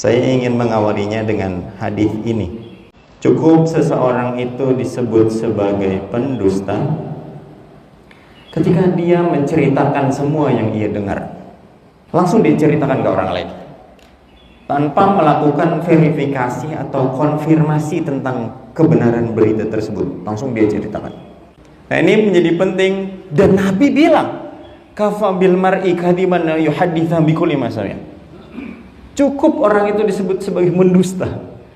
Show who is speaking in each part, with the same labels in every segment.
Speaker 1: Saya ingin mengawalinya dengan hadis ini. Cukup seseorang itu disebut sebagai pendusta ketika dia menceritakan semua yang ia dengar. Langsung diceritakan ke orang lain tanpa melakukan verifikasi atau konfirmasi tentang kebenaran berita tersebut. Langsung dia ceritakan. Nah, ini menjadi penting, dan Nabi bilang, kafa bil mar'i kadiban yuhadditsu bi kulli ma sami'a. Cukup orang itu disebut sebagai mendusta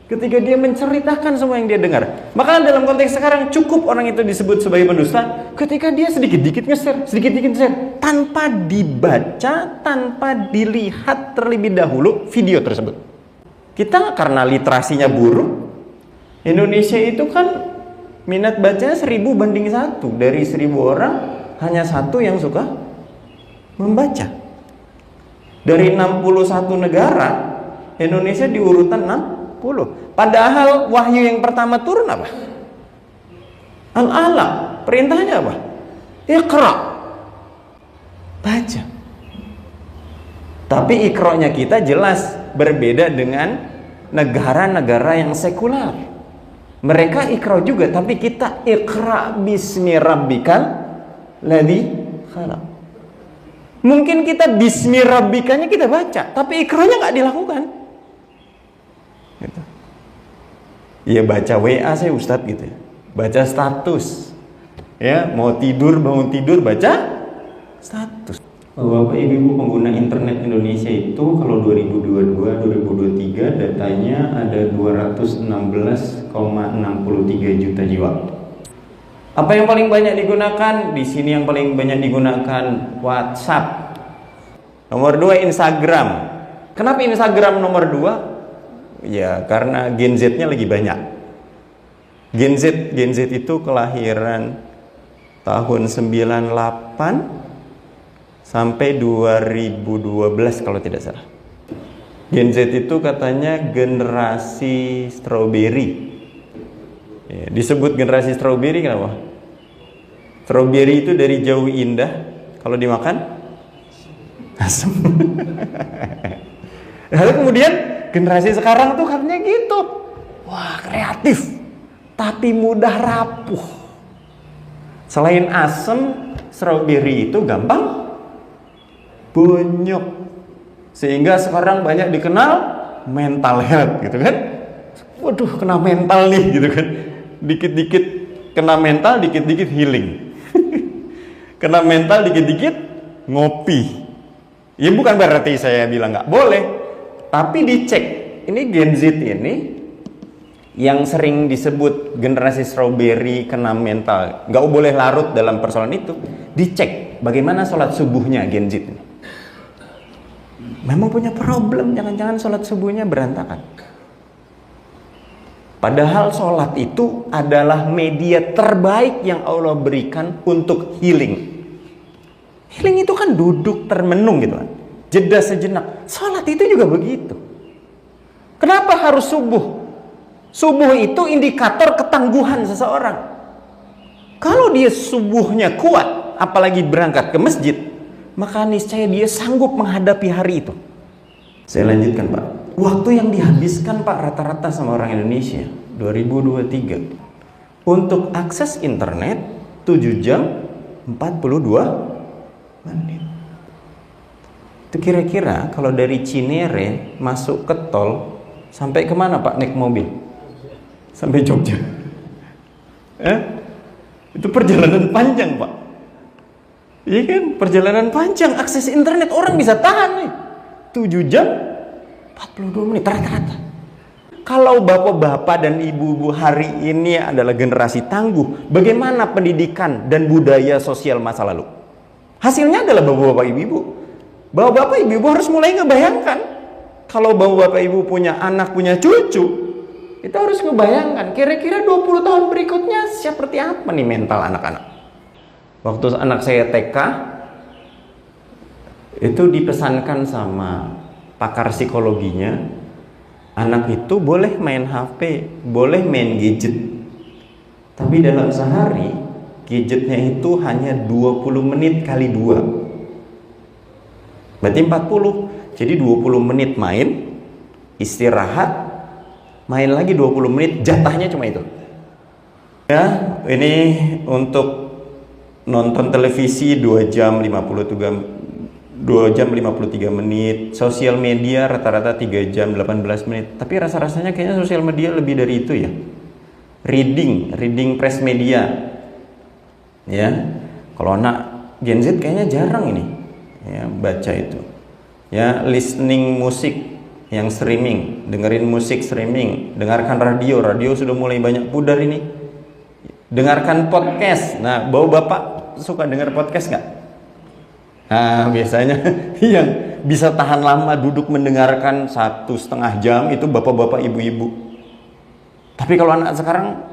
Speaker 1: ketika dia menceritakan semua yang dia dengar. Maka dalam konteks sekarang, cukup orang itu disebut sebagai pendusta ketika dia sedikit-sedikit nge-share, sedikit-sedikit share, tanpa dibaca, tanpa dilihat terlebih dahulu video tersebut. Kita karena literasinya buruk, Indonesia itu kan minat baca 1000 banding 1. Dari 1000 orang, hanya 1 yang suka membaca. Dari 61 negara, Indonesia di urutan 60. Padahal wahyu yang pertama turun apa? Al-Alaq. Perintahnya apa? Iqra. Baca. Tapi iqra-nya kita jelas berbeda dengan negara-negara yang sekular. Mereka iqra juga, tapi kita iqra bismi rabbikal ladzi khalaq. Mungkin kita bismi rabbikanya kita baca, tapi ikranya nggak dilakukan. Gitu. Ya baca WA saya Ustadz gitu ya. Baca status. Ya, mau tidur, bangun tidur, baca status. Bapak Ibu pengguna internet Indonesia itu kalau 2022-2023 datanya ada 216,63 juta jiwa. Apa yang paling banyak digunakan? Di sini yang paling banyak digunakan WhatsApp. Nomor 2 Instagram. Kenapa Instagram nomor 2? Ya karena Gen Z-nya lagi banyak. Gen Z itu kelahiran tahun 98 sampai 2012 kalau tidak salah. Gen Z itu katanya generasi strawberry. Ya, disebut generasi strawberry kenapa? Strawberry itu dari jauh indah, kalau dimakan asam. Lalu kemudian generasi sekarang tuh katanya gitu, wah kreatif, tapi mudah rapuh. Selain asam, strawberry itu gampang bonyok, sehingga sekarang banyak dikenal mental health gitu kan. Waduh, kena mental nih gitu kan. Dikit-dikit kena mental, dikit-dikit healing. Kena mental, dikit-dikit ngopi. Ya bukan berarti saya bilang nggak boleh, tapi dicek. Ini Gen Z ini yang sering disebut generasi strawberry kena mental, nggak boleh larut dalam persoalan itu. Dicek bagaimana sholat subuhnya Gen Z ini. Memang punya problem, jangan-jangan sholat subuhnya berantakan. Padahal sholat itu adalah media terbaik yang Allah berikan untuk healing. Healing itu kan duduk termenung gitu kan, jeda sejenak. Sholat itu juga begitu. Kenapa harus subuh? Subuh itu indikator ketangguhan seseorang. Kalau dia subuhnya kuat, apalagi berangkat ke masjid, maka niscaya dia sanggup menghadapi hari itu. Saya lanjutkan Pak. Waktu yang dihabiskan Pak rata-rata sama orang Indonesia 2023 untuk akses internet 7 jam 42 menit. Itu kira-kira kalau dari Cinere masuk ke tol sampai kemana Pak naik mobil? Sampai Jogja. Itu perjalanan panjang Pak. Iya kan, perjalanan panjang, akses internet orang bisa tahan nih 7 jam 42 menit rata-rata. Kalau bapak-bapak dan ibu-ibu hari ini adalah generasi tangguh, bagaimana pendidikan dan budaya sosial masa lalu? Hasilnya adalah bapak-bapak ibu-ibu. Bapak-bapak ibu-ibu harus mulai ngebayangkan. Kalau bapak-bapak ibu punya anak, punya cucu, itu harus ngebayangkan kira-kira 20 tahun berikutnya seperti apa nih mental anak-anak. Waktu anak saya TK, itu dipesankan sama pakar psikologinya, anak itu boleh main HP, boleh main gadget, tapi dalam sehari gadgetnya itu hanya 20 menit kali 2, berarti 40. Jadi 20 menit main, istirahat, main lagi 20 menit, jatahnya cuma itu. Ya, ini untuk nonton televisi 2 jam 53 menit, sosial media rata-rata 3 jam 18 menit. Tapi rasa-rasanya kayaknya sosial media lebih dari itu ya. Reading press media. Ya. Kalau anak Gen Z kayaknya jarang ini ya baca itu. Ya, listening musik yang streaming, dengerin musik streaming, dengarkan radio sudah mulai banyak pudar ini. Dengarkan podcast. Nah, bapak suka dengar podcast nggak? Nah, biasanya yang bisa tahan lama duduk mendengarkan 1,5 jam itu bapak-bapak, ibu-ibu. Tapi kalau anak sekarang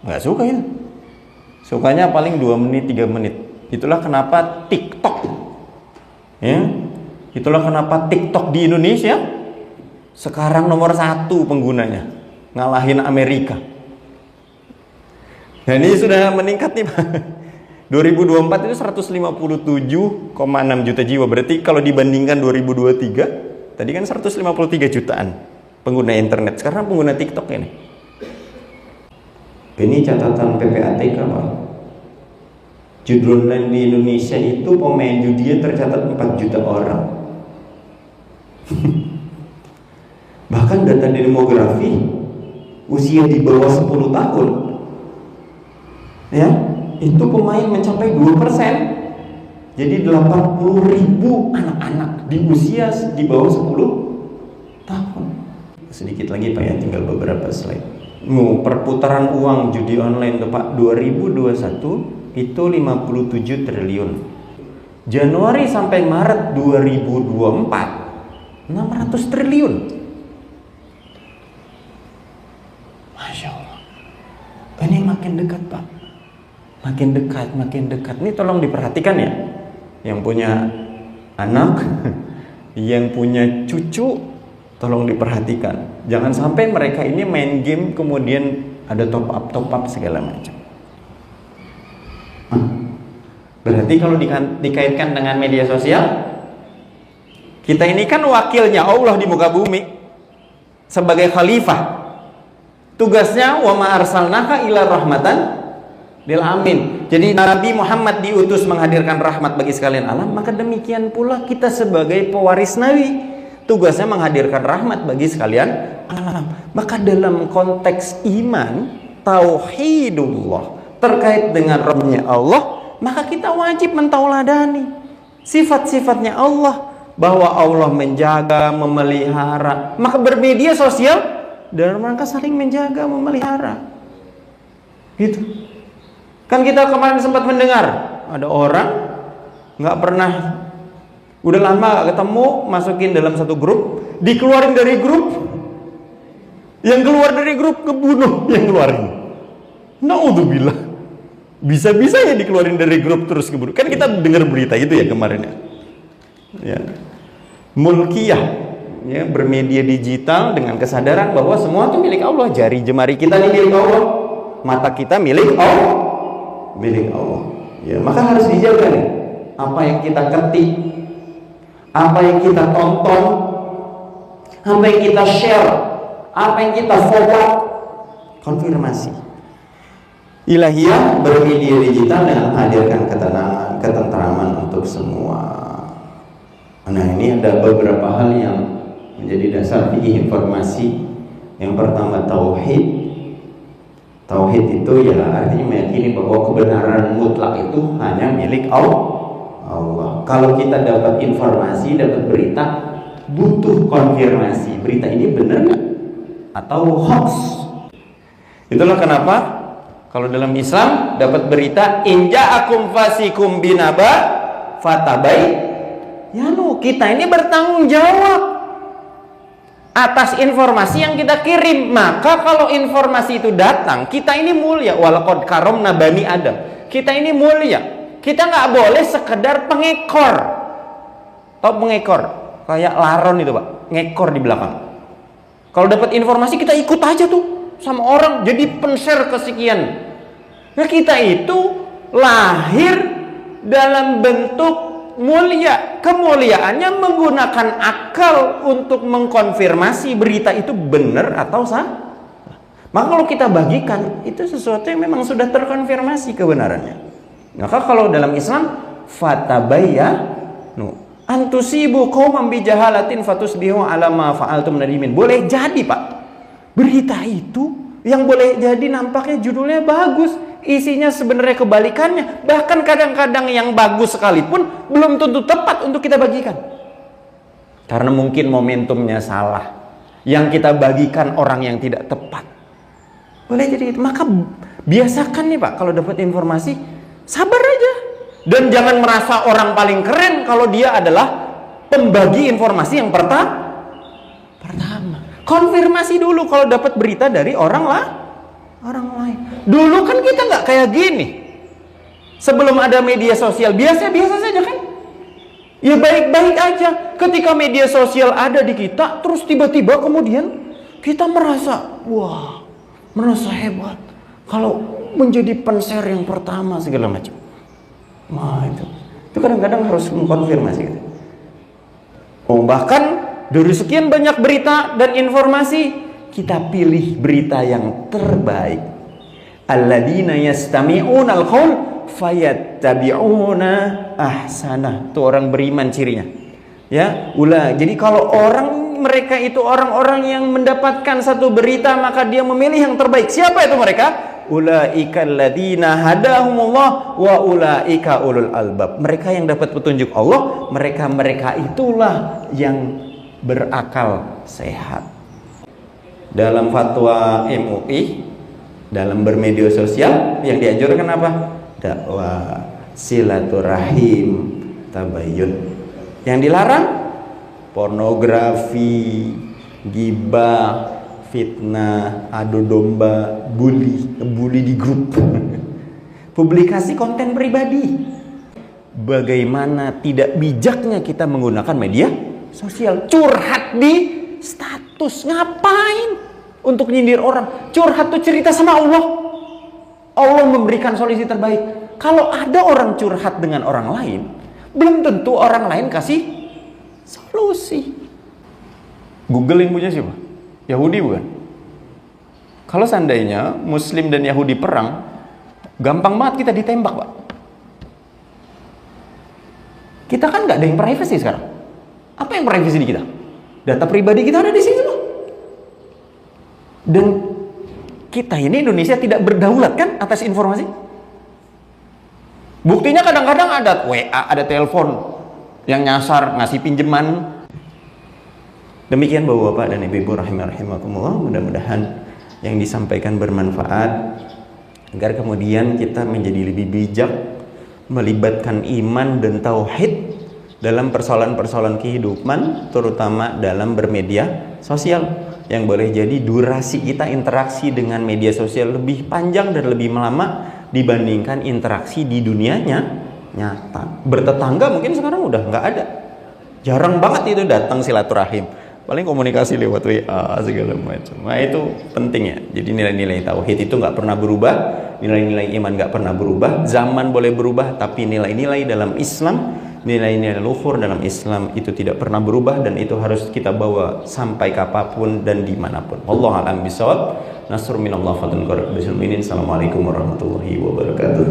Speaker 1: nggak suka itu. Sukanya paling 2 menit, 3 menit. Itulah kenapa TikTok. Ya. Itulah kenapa TikTok di Indonesia sekarang nomor 1 penggunanya. Ngalahin Amerika. Nah, ini sudah meningkat nih Pak. 2024 itu 157,6 juta jiwa. Berarti kalau dibandingkan 2023, tadi kan 153 jutaan pengguna internet. Sekarang pengguna TikTok ini. Ini catatan PPATK Pak. Judi online di Indonesia itu pemain judi tercatat 4 juta orang. Bahkan data demografi usia di bawah 10 tahun ya, itu pemain mencapai 2%. Jadi 80.000 anak-anak di usia di bawah 10 tahun. Sedikit lagi Pak ya, tinggal beberapa slide. Perputaran uang judi online tuh Pak, 2021 itu 57 triliun. Januari sampai Maret 2024 600 triliun. Masya Allah. Ini makin dekat Pak. Makin dekat. Ini tolong diperhatikan ya. Yang punya anak, yang punya cucu, tolong diperhatikan. Jangan sampai mereka ini main game kemudian ada top up segala macam. Berarti kalau dikaitkan dengan media sosial, kita ini kan wakilnya Allah di muka bumi sebagai khalifah. Tugasnya wa ma arsalnaka illa rahmatan lil alamin. Jadi Nabi Muhammad diutus menghadirkan rahmat bagi sekalian alam, maka demikian pula kita sebagai pewaris Nabi, tugasnya menghadirkan rahmat bagi sekalian alam. Maka dalam konteks iman, tauhidullah terkait dengan Rabbnya Allah, maka kita wajib mentauladani sifat-sifatnya Allah, bahwa Allah menjaga, memelihara. Maka bermedia sosial dalam rangka saling menjaga, memelihara. Gitu. Kan kita kemarin sempat mendengar ada orang nggak pernah, udah lama gak ketemu, masukin dalam satu grup, dikeluarin dari grup, yang keluar dari grup kebunuh yang keluarin. Naudzubillah. Bisa-bisanya dikeluarin dari grup terus kebunuh. Kan kita dengar berita itu ya kemarin ya. Mulkiyah ya, bermedia digital dengan kesadaran bahwa semua itu milik Allah. Jari jemari kita ini milik Allah, mata kita milik Allah. Ya, maka harus dijaga nih apa yang kita ketik, apa yang kita tonton, apa yang kita share, apa yang kita forward. Konfirmasi ilahiyah bermedia digital dengan menghadirkan ketenangan, ketentraman untuk semua. Nah, ini ada beberapa hal yang menjadi dasar fikih informasi. Yang pertama tauhid. Tauhid itu ya artinya meyakini bahwa kebenaran mutlak itu hanya milik Allah. Kalau kita dapat informasi, dapat berita, butuh konfirmasi. Berita ini benar nggak? Atau hoax? Itulah kenapa kalau dalam Islam dapat berita inja'akum fasikum binaba fatabai, ya kita ini bertanggung jawab atas informasi yang kita kirim. Maka kalau informasi itu datang, kita ini mulia. Walaqad karomna bani Adam. Kita ini mulia. Kita nggak boleh sekedar pengekor. Tahu pengekor? Kayak laron itu Pak, ngekor di belakang. Kalau dapat informasi kita ikut aja tuh sama orang, jadi penshare kesekian. Nah, kita itu lahir dalam bentuk mulia. Kemuliaannya menggunakan akal untuk mengkonfirmasi berita itu benar atau salah. Maka kalau kita bagikan, itu sesuatu yang memang sudah terkonfirmasi kebenarannya. Maka kalau dalam Islam, fatabayyanu antusibu qauman bijahalatin fatusbihu ala ma fa'altum nadimin. Boleh jadi, Pak, berita itu yang boleh jadi nampaknya judulnya bagus, isinya sebenarnya kebalikannya. Bahkan kadang-kadang yang bagus sekalipun belum tentu tepat untuk kita bagikan. Karena mungkin momentumnya salah. Yang kita bagikan orang yang tidak tepat. Boleh jadi itu. Maka biasakan nih, Pak, kalau dapat informasi, sabar aja. Dan jangan merasa orang paling keren kalau dia adalah pembagi informasi yang pertama. Konfirmasi dulu kalau dapat berita dari orang lain. Dulu kan kita nggak kayak gini. Sebelum ada media sosial, biasa-biasa saja kan? Ya baik-baik aja. Ketika media sosial ada di kita, terus tiba-tiba kemudian kita merasa, wah, merasa hebat kalau menjadi penshare yang pertama segala macam. Wah, itu kadang-kadang harus mengkonfirmasi gitu. Oh, bahkan dari sekian banyak berita dan informasi, kita pilih berita yang terbaik. Alladzina yastami'una al-qaul fayattabi'una ahsana. Itu orang beriman cirinya. Ya, jadi kalau mereka itu orang-orang yang mendapatkan satu berita, maka dia memilih yang terbaik. Siapa itu mereka? Ulaika alladzina hadahumullah wa ulaika ulul albab. Mereka yang dapat petunjuk Allah, mereka itulah yang berakal sehat. Dalam fatwa MUI, dalam bermedia sosial yang dianjurkan apa? Dakwah, silaturahim, tabayyun. Yang dilarang pornografi, gibah, fitnah, adu domba, bully di grup, publikasi konten pribadi. Bagaimana tidak bijaknya kita menggunakan media sosial. Curhat di status, ngapain untuk nyindir orang? Curhat tuh cerita sama Allah. Allah memberikan solusi terbaik. Kalau ada orang curhat dengan orang lain, belum tentu orang lain kasih solusi. Google yang punya siapa? Yahudi bukan? Kalau seandainya Muslim dan Yahudi perang, gampang banget kita ditembak, Pak. Kita kan nggak ada yang privacy sekarang. Apa yang privacy di kita? Data pribadi kita ada di sini loh. Dan kita ini Indonesia tidak berdaulat kan atas informasi. Buktinya kadang-kadang ada WA, ada telepon yang nyasar ngasih pinjaman. Demikian Bapak-bapak dan Ibu-ibu rahimakumullah, mudah-mudahan yang disampaikan bermanfaat agar kemudian kita menjadi lebih bijak melibatkan iman dan tauhid dalam persoalan-persoalan kehidupan, terutama dalam bermedia sosial, yang boleh jadi durasi kita interaksi dengan media sosial lebih panjang dan lebih lama dibandingkan interaksi di dunianya nyata. Bertetangga mungkin sekarang udah nggak ada, jarang banget itu datang silaturahim, paling komunikasi lewat WA segala macam. Nah itu penting ya. Jadi nilai-nilai tauhid itu nggak pernah berubah, nilai-nilai iman nggak pernah berubah. Zaman boleh berubah, tapi nilai-nilai dalam Islam, nilai-nilai luhur dalam Islam itu tidak pernah berubah, dan itu harus kita bawa sampai kapanpun dan dimanapun. Wallahu a'lam bishawab. Nasrun minallah fadlan qarib. Assalamualaikum warahmatullahi wabarakatuh.